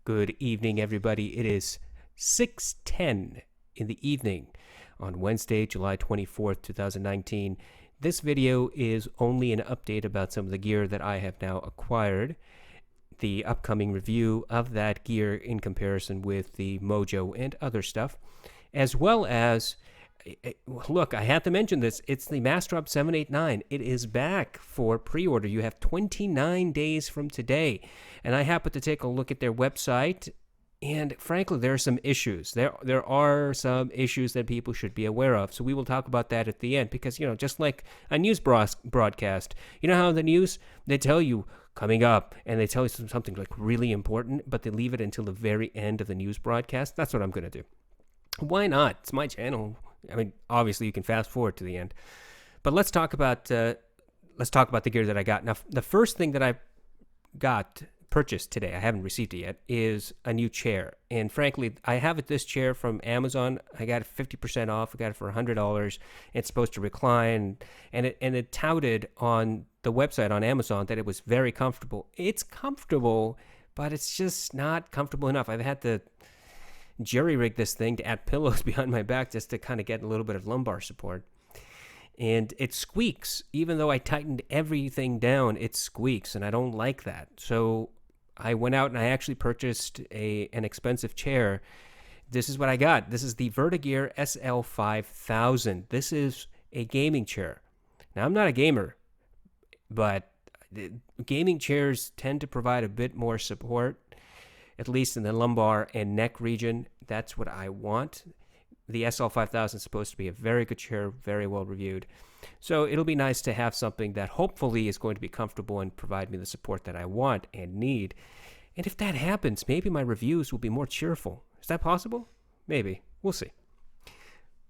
Good evening, everybody. It is 6:10 in the evening on Wednesday, July 24th, 2019. This video is only an update about some of the gear that I have now acquired, the upcoming review of that gear in comparison with the Mojo and other stuff, as well as, look, I have to mention this. It's the Massdrop 789. It is back for pre-order. You have 29 days from today. And I happened to take a look at their website, and frankly, there are some issues. There are some issues that people should be aware of. So we will talk about that at the end because, just like a news broadcast, you know how the news, they tell you coming up, and they tell you something like really important, but they leave it until the very end of the news broadcast? That's what I'm going to do. Why not? It's my channel. I mean, obviously, you can fast forward to the end. But let's talk about the gear that I got. Now, the first thing that I purchased today, I haven't received it yet, is a new chair. And frankly, I have this chair from Amazon. I got it 50% off. I got it for $100. It's supposed to recline, and it touted on the website on Amazon that it was very comfortable. It's comfortable, but it's just not comfortable enough. I've had to jerry-rig this thing to add pillows behind my back just to kind of get a little bit of lumbar support. And it squeaks. Even though I tightened everything down, it squeaks, and I don't like that. So I went out and I actually purchased an expensive chair. This is what I got. This is the Vertigear SL5000. This is a gaming chair. Now, I'm not a gamer, but gaming chairs tend to provide a bit more support, at least in the lumbar and neck region. That's what I want. The SL5000 is supposed to be a very good chair, very well reviewed. So it'll be nice to have something that hopefully is going to be comfortable and provide me the support that I want and need. And if that happens, maybe my reviews will be more cheerful. Is that possible? Maybe. We'll see.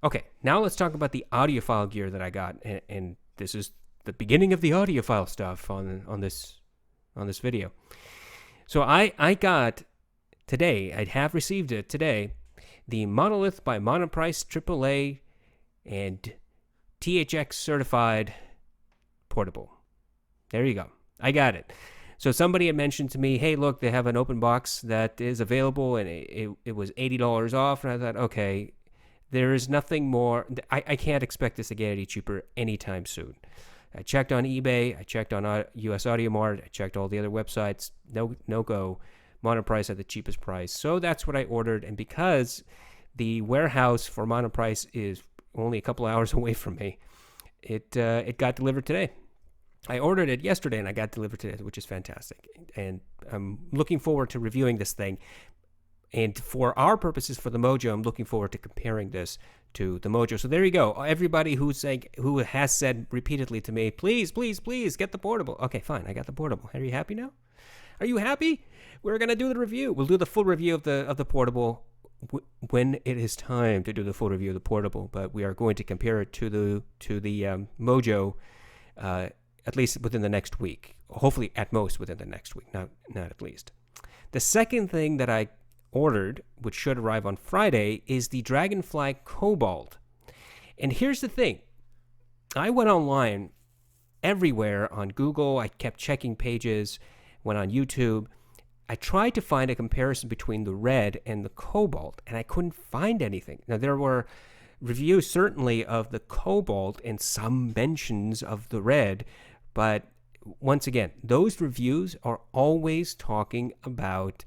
Okay, now let's talk about the audiophile gear that I got. And this is the beginning of the audiophile stuff on this video. So I got today, I have received it today, the Monolith by Monoprice AAA and THX certified portable. There you go. I got it. So somebody had mentioned to me, hey, look, they have an open box that is available, and it was $80 off. And I thought, okay, there is nothing more. I can't expect this to get any cheaper anytime soon. I checked on eBay. I checked on US Audio Mart. I checked all the other websites. No go. Monoprice at the cheapest price. So that's what I ordered. And because the warehouse for Monoprice is only a couple hours away from me, it got delivered today. I ordered it yesterday and I got delivered today, which is fantastic. And I'm looking forward to reviewing this thing. And for our purposes, for the Mojo, I'm looking forward to comparing this to the Mojo. So there you go. Everybody who has said repeatedly to me, please, please, please get the portable. Okay, fine. I got the portable. Are you happy now? Are you happy? We're going to do the review. We'll do the full review of the portable when it is time to do the full review of the portable. But we are going to compare it to the Mojo, at least within the next week. Hopefully, at most within the next week, not at least. The second thing that I ordered, which should arrive on Friday, is the Dragonfly Cobalt. And here's the thing. I went online everywhere on Google. I kept checking pages, went on YouTube. I tried to find a comparison between the red and the cobalt, and I couldn't find anything. Now, there were reviews certainly of the cobalt and some mentions of the red, but once again, those reviews are always talking about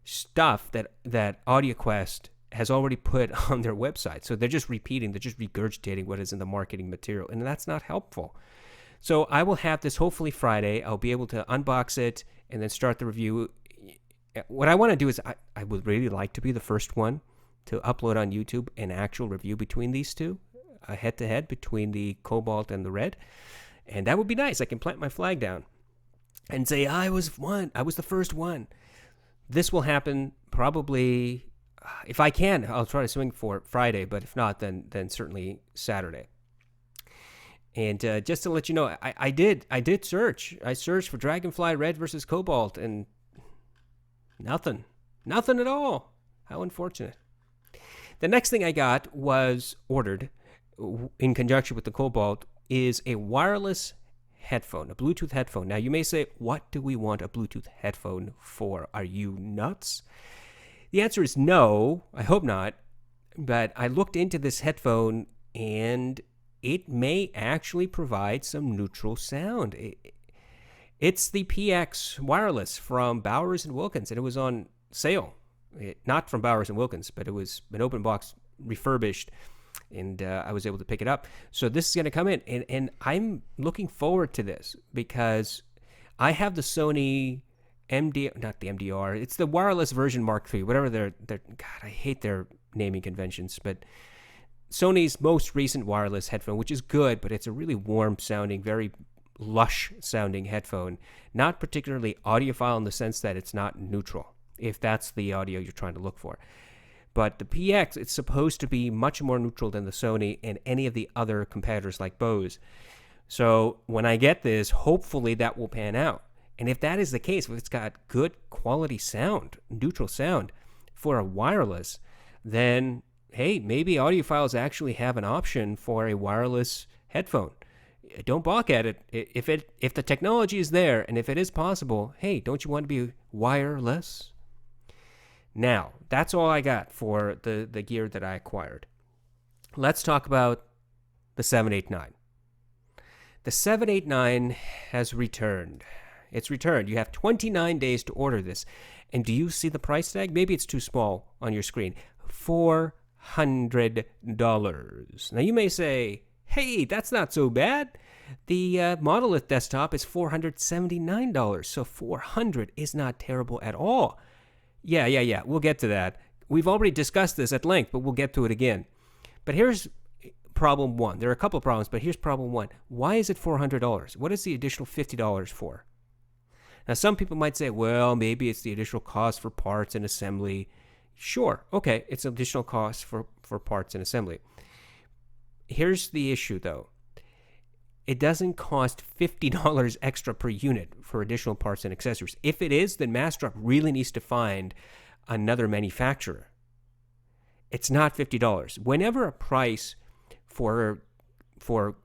stuff that AudioQuest has already put on their website. So they're just regurgitating what is in the marketing material, and that's not helpful. So I will have this hopefully Friday. I'll be able to unbox it and then start the review. What I want to do is I would really like to be the first one to upload on YouTube an actual review between these two, a head-to-head between the Cobalt and the Red. And that would be nice. I can plant my flag down and say, I was the first one. This will happen probably, if I can, I'll try to swing for Friday, but if not, then certainly Saturday. And just to let you know, I did search. I searched for Dragonfly Red versus Cobalt, and nothing at all. How unfortunate. The next thing I got was ordered in conjunction with the Cobalt is a wireless headphone, a Bluetooth headphone. Now, you may say, what do we want a Bluetooth headphone for? Are you nuts? The answer is no, I hope not. But I looked into this headphone, and it may actually provide some neutral sound. It's the PX Wireless from Bowers & Wilkins, and it was on sale. Not from Bowers & Wilkins, but it was an open box refurbished, and I was able to pick it up. So this is going to come in, and I'm looking forward to this because I have the Sony not the MDR, it's the wireless version Mark III, whatever they're God, I hate their naming conventions, but Sony's most recent wireless headphone, which is good, but it's a really warm sounding, very lush sounding headphone, not particularly audiophile in the sense that it's not neutral, if that's the audio you're trying to look for. But the PX, it's supposed to be much more neutral than the Sony and any of the other competitors like Bose. So when I get this, hopefully that will pan out. And if that is the case, if it's got good quality sound, neutral sound for a wireless, then hey, maybe audiophiles actually have an option for a wireless headphone. Don't balk at it. If the technology is there and if it is possible, hey, don't you want to be wireless? Now, that's all I got for the gear that I acquired. Let's talk about the 789. The 789 has returned. It's returned. You have 29 days to order this. And do you see the price tag? Maybe it's too small on your screen. $400. Now, you may say, hey, that's not so bad. The Monolith desktop is $479. So $400 is not terrible at all. Yeah. We'll get to that. We've already discussed this at length, but we'll get to it again. But here's problem one. There are a couple of problems, but here's problem one. Why is it $400? What is the additional $50 for? Now, some people might say, well, maybe it's the additional cost for parts and assembly. Sure. Okay, it's an additional cost for parts and assembly. Here's the issue, though. It doesn't cost $50 extra per unit for additional parts and accessories. If it is, then Massdrop really needs to find another manufacturer. It's not $50. Whenever a price for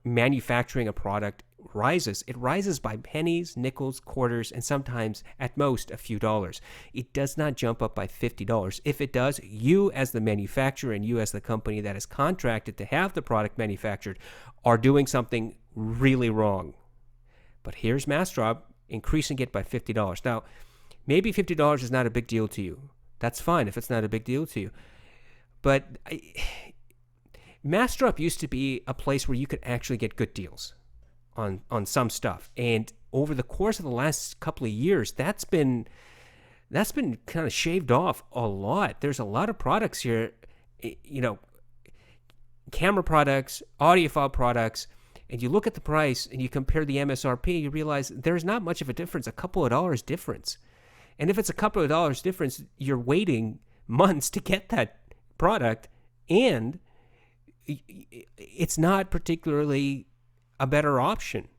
manufacturing a product rises, it rises by pennies, nickels, quarters, and sometimes at most a few dollars. It does not jump up by $50. If it does, you as the manufacturer and you as the company that is contracted to have the product manufactured are doing something really wrong. But here's Massdrop increasing it by $50. Now, maybe $50 is not a big deal to you. That's fine if it's not a big deal to you. But Massdrop used to be a place where you could actually get good deals on some stuff, and over the course of the last couple of years, that's been kind of shaved off a lot. There's a lot of products here, camera products, audiophile products, and you look at the price and you compare the MSRP, you realize there's not much of a difference, a couple of dollars difference. And if it's a couple of dollars difference, you're waiting months to get that product, and it's not particularly a better option.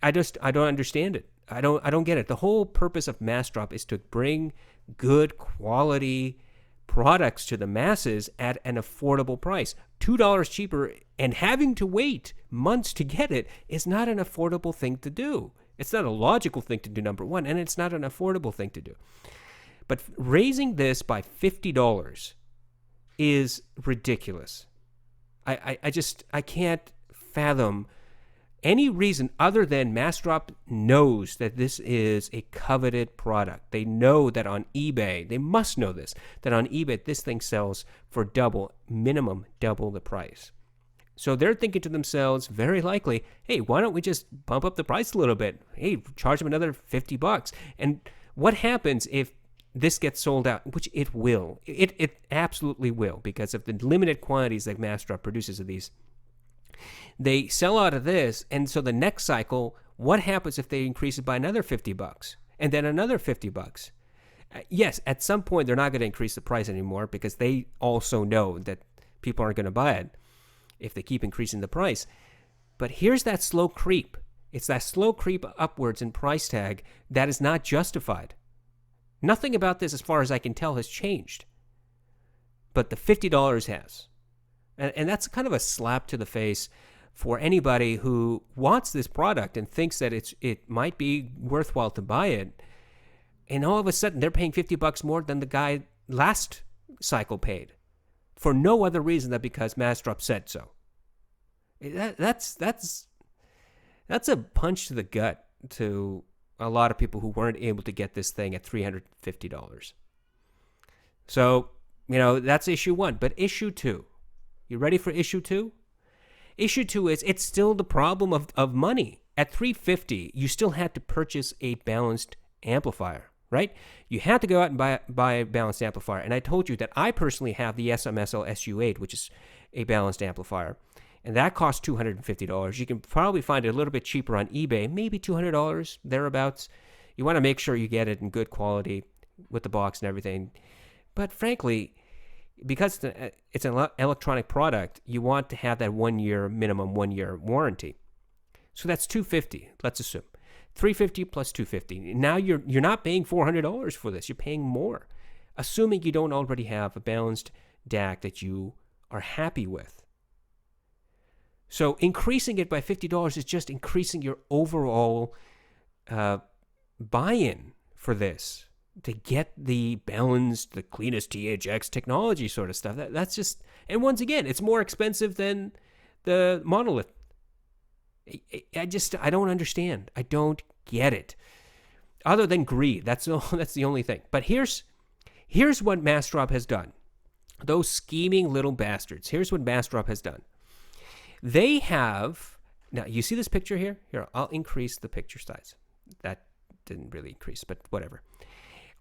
I don't understand it. I don't get it. The whole purpose of Massdrop is to bring good quality products to the masses at an affordable price. $2 cheaper and having to wait months to get it is not an affordable thing to do. It's not a logical thing to do, number one, and it's not an affordable thing to do. But raising this by $50 is ridiculous. I can't fathom any reason other than Massdrop knows that this is a coveted product. They know that on eBay, they must know this, that on eBay this thing sells for minimum double the price. So they're thinking to themselves, very likely, hey, why don't we just bump up the price a little bit? Hey, charge them another $50. And what happens if this gets sold out, which it will? It absolutely will, because of the limited quantities that Massdrop produces of these. They sell out of this, and so the next cycle, what happens if they increase it by another $50 and then another $50? Yes, at some point they're not going to increase the price anymore because they also know that people aren't going to buy it if they keep increasing the price. But here's that slow creep. It's that slow creep upwards in price tag that is not justified. Nothing about this, as far as I can tell, has changed. But the $50 has. And that's kind of a slap to the face for anybody who wants this product and thinks that it might be worthwhile to buy it, and all of a sudden they're paying $50 more than the guy last cycle paid, for no other reason than because Massdrop said so. That's a punch to the gut to a lot of people who weren't able to get this thing at $350. So, that's issue 1. But issue 2, you ready for issue 2? Issue 2 is it's still the problem of money. At $350, you still had to purchase a balanced amplifier, right? You had to go out and buy a balanced amplifier. And I told you that I personally have the SMSL SU8, which is a balanced amplifier. And that costs $250. You can probably find it a little bit cheaper on eBay, maybe $200, thereabouts. You want to make sure you get it in good quality with the box and everything. But frankly, because it's an electronic product, you want to have that minimum 1 year warranty. So that's $250, let's assume. $350 plus $250. Now you're not paying $400 for this. You're paying more, assuming you don't already have a balanced DAC that you are happy with. So increasing it by $50 is just increasing your overall buy-in for this, to get the balanced, the cleanest THX technology sort of stuff. That's just, and once again, it's more expensive than the Monolith. I don't understand. I don't get it. Other than greed, that's the only thing. But here's what Massdrop has done. Those scheming little bastards. Here's what Massdrop has done. They have, now you see this picture here? Here, I'll increase the picture size. That didn't really increase, but whatever.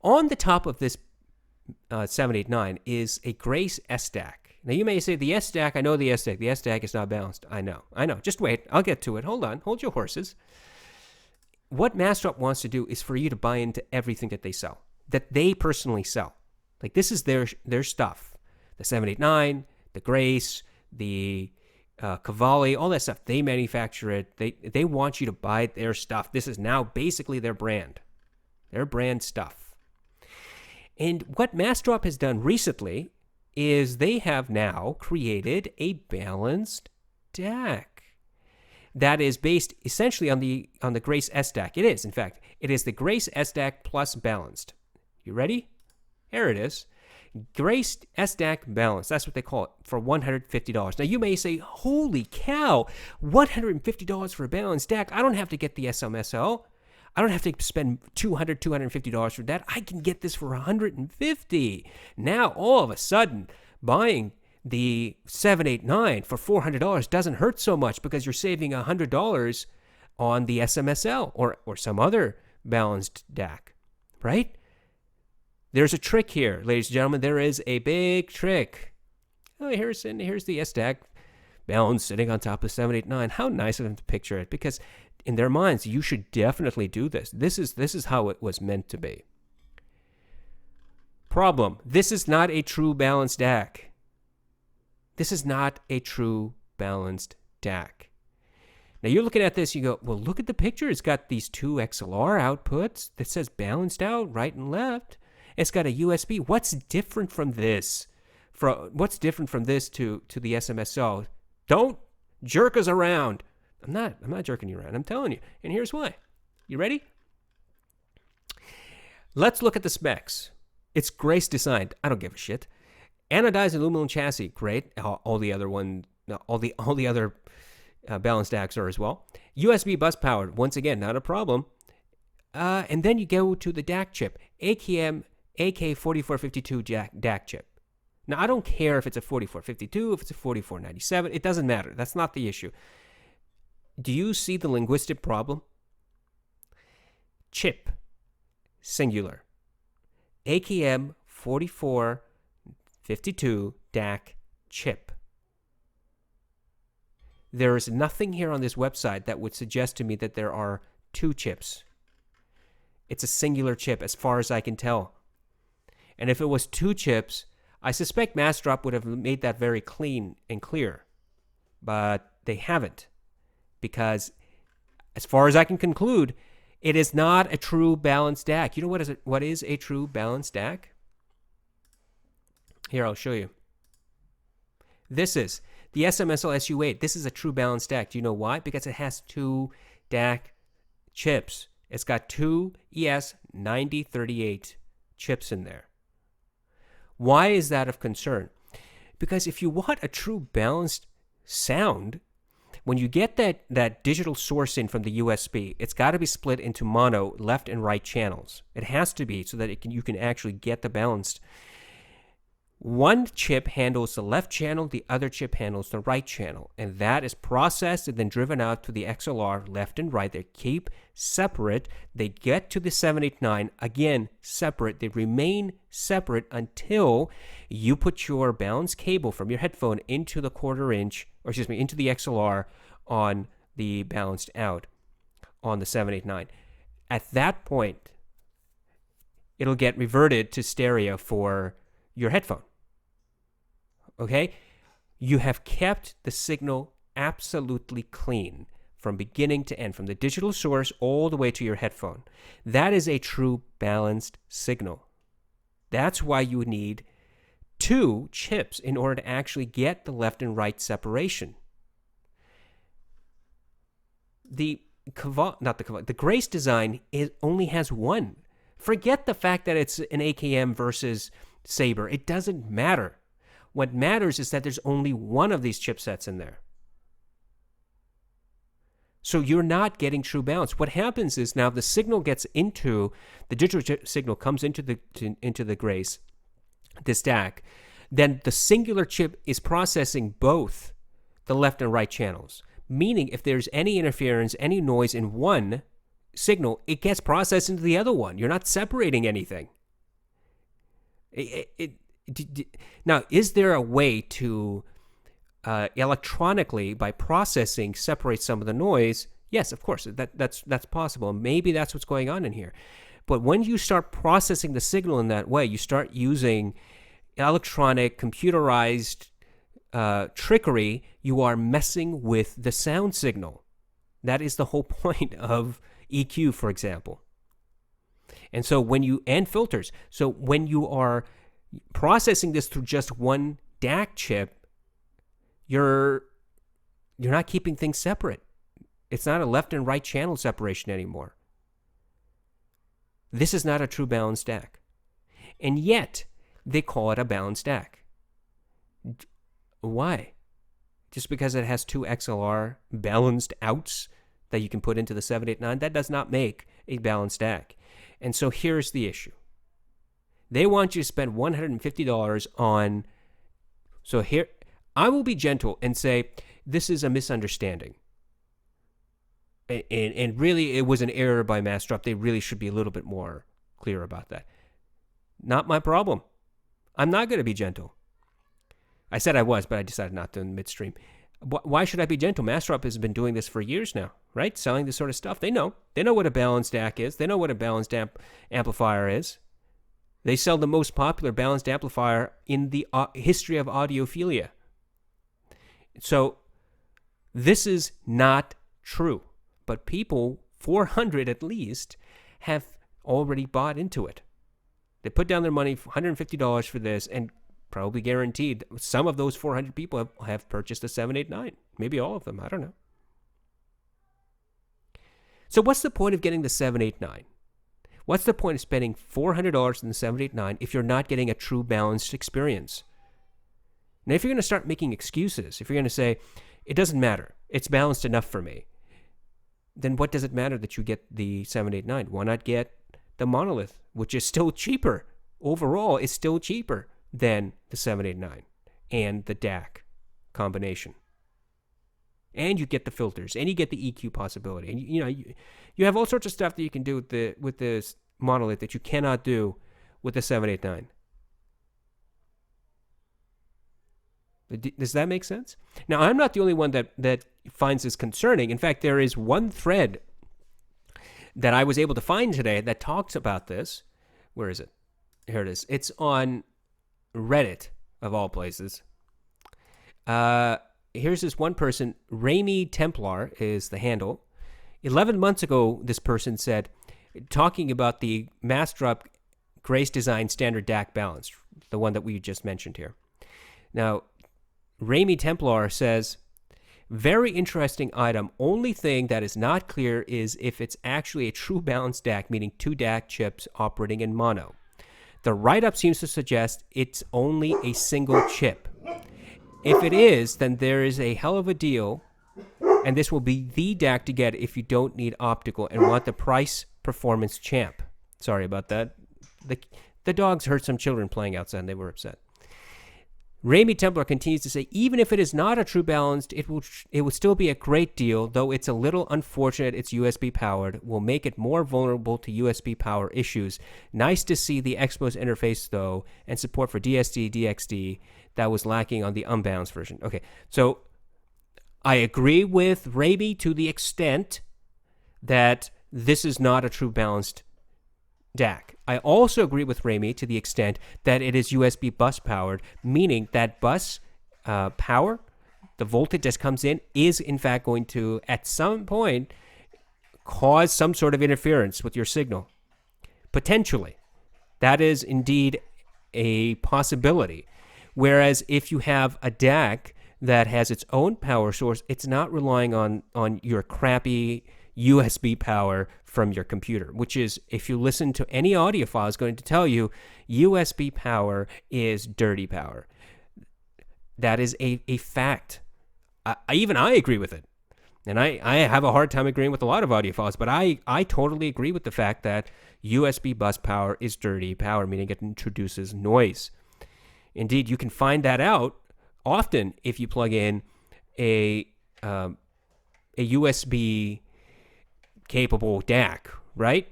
On the top of this 789 is a Grace S-DAC. Now you may say the S-DAC, I know the S-DAC. The S-DAC is not balanced. I know. Just wait. I'll get to it. Hold on. Hold your horses. What Massdrop wants to do is for you to buy into everything that they sell, that they personally sell. Like, this is their stuff. The 789, the Grace, the Cavalli, all that stuff. They manufacture it. They want you to buy their stuff. This is now basically their brand stuff. And what Massdrop has done recently is they have now created a balanced DAC that is based essentially on the Grace S-DAC. It is, in fact. It is the Grace S-DAC plus balanced. You ready? Here it is. Grace S-DAC balanced. That's what they call it, for $150. Now, you may say, holy cow, $150 for a balanced DAC. I don't have to get the SMSL. I don't have to spend $250 for that. I can get this for $150. Now, all of a sudden, buying the 789 for $400 doesn't hurt so much because you're saving $100 on the SMSL or some other balanced DAC, right? There's a trick here, ladies and gentlemen. There is a big trick. Oh, here's the S-DAC balanced sitting on top of 789. How nice of them to picture it, because in their minds, you should definitely do this. This is how it was meant to be. Problem: this is not a true balanced DAC. This is not a true balanced DAC. Now you're looking at this, you go, well, look at the picture. It's got these two XLR outputs that says balanced out, right and left. It's got a USB. What's different from this? What's different from this to the SMSL? Don't jerk us around. I'm not jerking you around. I'm telling you. And here's why. You ready? Let's look at the specs. It's Grace designed. I don't give a shit. Anodized aluminum chassis, great. All the other balanced DACs are as well. USB bus powered, once again, not a problem. And then you go to the DAC chip, AKM AK4452 DAC chip. Now, I don't care if it's a 4452, if it's a 4497. It doesn't matter. That's not the issue. Do you see the linguistic problem? Chip, singular. AKM 4452 DAC chip. There is nothing here on this website that would suggest to me that there are two chips. It's a singular chip as far as I can tell. And if it was two chips, I suspect Massdrop would have made that very clean and clear. But they haven't. Because as far as I can conclude, it is not a true balanced DAC. You know what is a true balanced DAC? Here, I'll show you. This is The SMSL SU8, this is a true balanced DAC. Do you know why? Because it has 2 DAC chips. It's got 2 ES9038 chips in there. Why is that of concern? Because if you want a true balanced sound, when you get that digital source in from the USB, it's got to be split into mono left and right channels. It has to be so that you can actually get the balanced. One chip handles the left channel, the other chip handles the right channel, and that is processed and then driven out to the XLR left and right. They keep separate. They get to the 789, again, separate. They remain separate until you put your balanced cable from your headphone into the into the XLR on the balanced out on the 789. At that point, it'll get reverted to stereo for your headphone. Okay? You have kept the signal absolutely clean from beginning to end, from the digital source all the way to your headphone. That is a true balanced signal. That's why you need 2 chips in order to actually get the left and right separation. The Grace design only has 1. Forget the fact that it's an AKM versus Sabre. It doesn't matter. What matters is that there's only 1 of these chipsets in there. So you're not getting true balance. What happens is now the signal gets into, the digital signal comes into the Grace, this DAC, then the singular chip is processing both the left and right channels. Meaning if there's any interference, any noise in one signal, it gets processed into the other one. You're not separating anything. Now, is there a way to electronically, by processing, separate some of the noise? Yes, of course, that's possible. Maybe that's what's going on in here. But when you start processing the signal in that way, you start using electronic, computerized trickery, you are messing with the sound signal. That is the whole point of EQ, for example. And so and filters. So when you are processing this through just one DAC chip, you're not keeping things separate. It's not a left and right channel separation anymore. This is not a true balanced DAC. And yet, they call it a balanced DAC. Why? Just because it has 2 XLR balanced outs that you can put into the 789, that does not make a balanced DAC. And so here's the issue. They want you to spend $150 on... So here, I will be gentle and say, this is a misunderstanding. And really, it was an error by Massdrop. They really should be a little bit more clear about that. Not my problem. I'm not going to be gentle. I said I was, but I decided not to in midstream. Why should I be gentle? Massdrop has been doing this for years now, right? Selling this sort of stuff. They know. They know what a balanced DAC is. They know what a balanced amplifier is. They sell the most popular balanced amplifier in the history of audiophilia. So this is not true. But people, 400 at least, have already bought into it. They put down their money, $150 for this, and probably guaranteed some of those 400 people have purchased a 789. Maybe all of them. I don't know. So what's the point of getting the 789? What's the point of spending $400 in the 789 if you're not getting a true balanced experience? Now, if you're going to start making excuses, if you're going to say, it doesn't matter, it's balanced enough for me, then what does it matter that you get the 789? Why not get the Monolith, which is still cheaper? Overall, is still cheaper than the 789 and the DAC combination. And you get the filters, and you get the EQ possibility. And you have all sorts of stuff that you can do with this Monolith that you cannot do with the 789. Does that make sense? Now, I'm not the only one that finds this concerning. In fact, there is one thread that I was able to find today that talks about this. Where is it? Here it is. It's on Reddit, of all places. Here's this one person. Ramy Templar is the handle. 11 months ago, this person said, talking about the Massdrop Grace Design Standard DAC Balance, the one that we just mentioned here. Now, Raimi Templar says, very interesting item. Only thing that is not clear is if it's actually a true balanced DAC, meaning 2 DAC chips operating in mono. The write-up seems to suggest it's only a single chip. If it is, then there is a hell of a deal, and this will be the DAC to get if you don't need optical and want the price performance champ. Sorry about that. The dogs heard some children playing outside and they were upset. Raimi Templar continues to say, even if it is not a true balanced, it will still be a great deal, though it's a little unfortunate it's USB powered, will make it more vulnerable to USB power issues. Nice to see the Xbox interface, though, and support for DSD, DXD that was lacking on the unbalanced version. Okay, so I agree with Raimi to the extent that this is not a true balanced DAC. I also agree with Raimi to the extent that it is USB bus powered, meaning that bus power, the voltage that comes in, is in fact going to, at some point, cause some sort of interference with your signal. Potentially. That is indeed a possibility. Whereas if you have a DAC that has its own power source, it's not relying on your crappy USB power from your computer, which is, if you listen to any audiophile, is going to tell you USB power is dirty power. That is a fact. I agree with it. And I have a hard time agreeing with a lot of audiophiles, but I totally agree with the fact that USB bus power is dirty power, meaning it introduces noise. Indeed, you can find that out often if you plug in a USB capable DAC, right?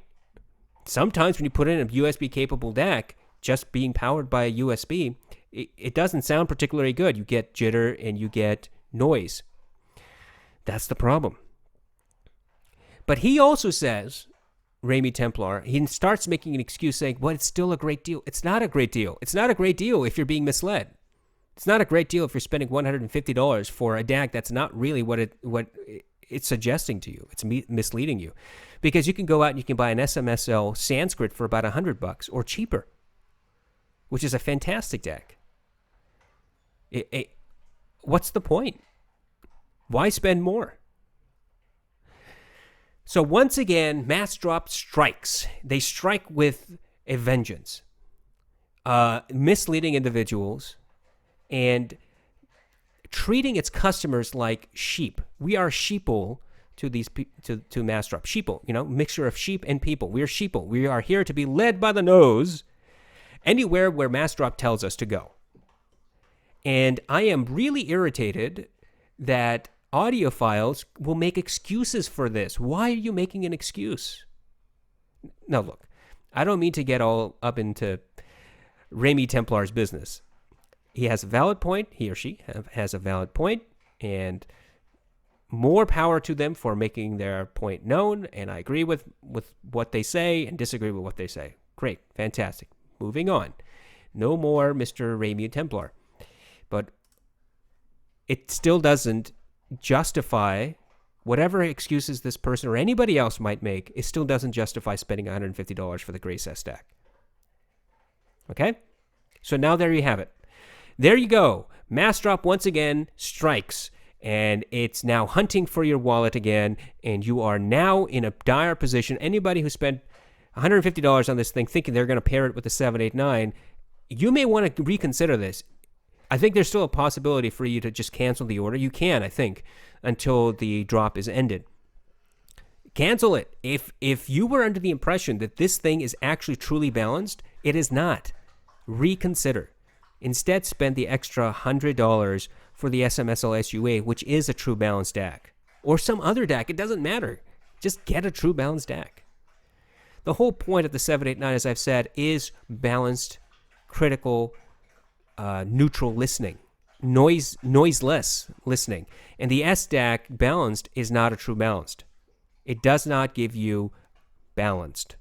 Sometimes when you put in a USB capable DAC, just being powered by a USB, it doesn't sound particularly good. You get jitter and you get noise. That's the problem. But he also says, Raimi Templar, he starts making an excuse saying, well, it's still a great deal. It's not a great deal. It's not a great deal if you're being misled. It's not a great deal if you're spending $150 for a DAC that's not really what it's suggesting to you. It's misleading you. Because you can go out and you can buy an SMSL Sanskrit for about $100 or cheaper, which is a fantastic DAC. What's the point? Why spend more? So once again, Massdrop strikes. They strike with a vengeance. Misleading individuals and treating its customers like sheep. We are sheeple to these to Massdrop. Sheeple, mixture of sheep and people. We are sheeple. We are here to be led by the nose anywhere where Massdrop tells us to go. And I am really irritated that audiophiles will make excuses for this. Why are you making an excuse? Now, look, I don't mean to get all up into Raimi Templar's business. He has a valid point. He or she has a valid point, and more power to them for making their point known. And I agree with what they say and disagree with what they say. Great. Fantastic. Moving on. No more Mr. Raimi Templar. But it still doesn't justify whatever excuses this person or anybody else might make. It still doesn't justify spending $150 for the Grace S stack. Okay? So now there you have it. There you go. Massdrop once again strikes, and it's now hunting for your wallet again, and you are now in a dire position. Anybody who spent $150 on this thing thinking they're going to pair it with the 789, you may want to reconsider this. I think there's still a possibility for you to just cancel the order. You can, I think, until the drop is ended. Cancel it. If you were under the impression that this thing is actually truly balanced, it is not. Reconsider. Instead, spend the extra $100 for the SMSL SUA, which is a true balanced DAC. Or some other DAC. It doesn't matter. Just get a true balanced DAC. The whole point of the 789, as I've said, is balanced, critical, neutral listening. Noiseless listening. And the SDAC balanced is not a true balanced. It does not give you balanced.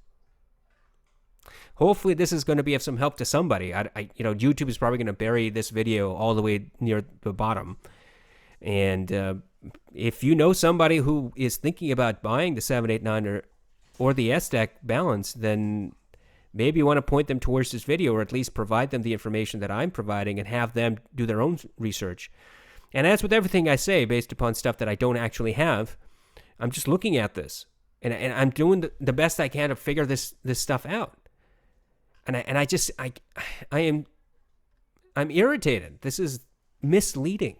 Hopefully this is going to be of some help to somebody. YouTube is probably going to bury this video all the way near the bottom. And if you know somebody who is thinking about buying the 789 or the SDAC balance, then maybe you want to point them towards this video, or at least provide them the information that I'm providing and have them do their own research. And as with everything I say, based upon stuff that I don't actually have, I'm just looking at this, and I'm doing the best I can to figure this stuff out. And I'm irritated. This is misleading.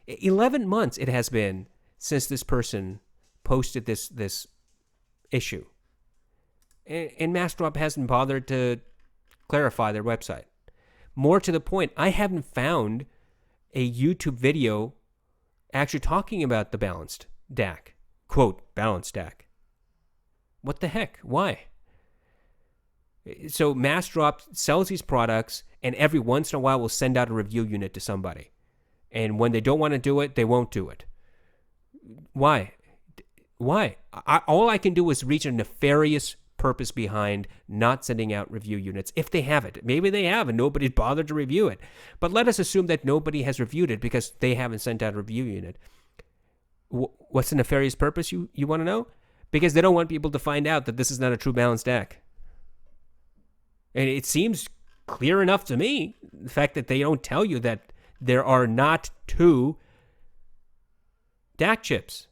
11 months it has been since this person posted this issue. And Massdrop hasn't bothered to clarify their website. More to the point, I haven't found a YouTube video actually talking about the balanced DAC. Quote, balanced DAC. What the heck? Why? So Massdrop sells these products, and every once in a while will send out a review unit to somebody. And when they don't want to do it, they won't do it. Why? Why? All I can do is reach a nefarious purpose behind not sending out review units, if they have it. Maybe they have and nobody's bothered to review it. But let us assume that nobody has reviewed it because they haven't sent out a review unit. What's the nefarious purpose, you want to know? Because they don't want people to find out that this is not a true balanced DAC. And it seems clear enough to me, the fact that they don't tell you that there are not two DAC chips.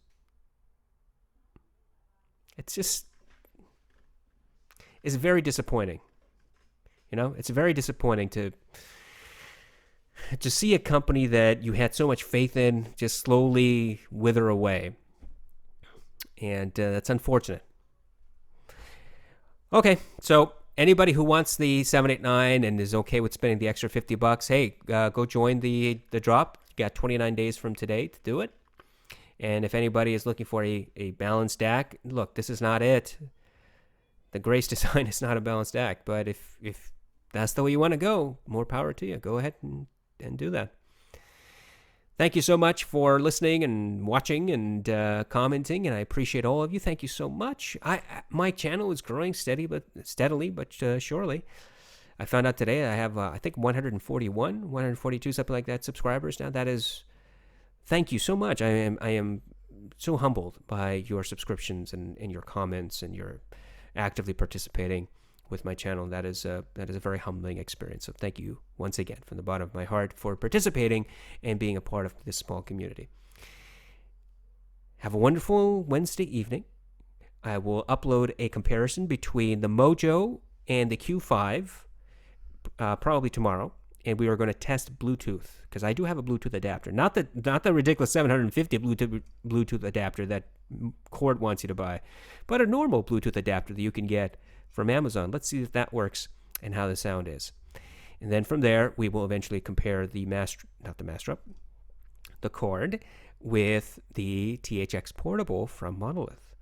It's very disappointing. It's very disappointing to see a company that you had so much faith in just slowly wither away. And that's unfortunate. Okay, so anybody who wants the 789 and is okay with spending the extra $50, hey, go join the drop. You got 29 days from today to do it. And if anybody is looking for a balanced DAC, look, this is not it. The Grace design is not a balanced DAC, but if that's the way you want to go, more power to you. Go ahead and do that. Thank you so much for listening and watching and commenting, and I appreciate all of you. Thank you so much. My channel is growing steadily, but surely. I found out today I have, I think, 142, something like that, subscribers now. That is, thank you so much. I am so humbled by your subscriptions and your comments and your actively participating with my channel. That is a very humbling experience. So thank you once again from the bottom of my heart for participating and being a part of this small community. Have a wonderful Wednesday evening. I will upload a comparison between the Mojo and the Q5 probably tomorrow, and we are going to test Bluetooth, because I do have a Bluetooth adapter, not the ridiculous $750 Bluetooth adapter that Cord wants you to buy, but a normal Bluetooth adapter that you can get from Amazon. Let's see if that works and how the sound is. And then from there, we will eventually compare the Cord with the THX Portable from Monolith.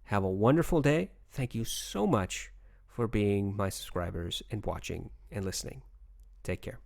Have a wonderful day. Thank you so much for being my subscribers and watching and listening. Take care.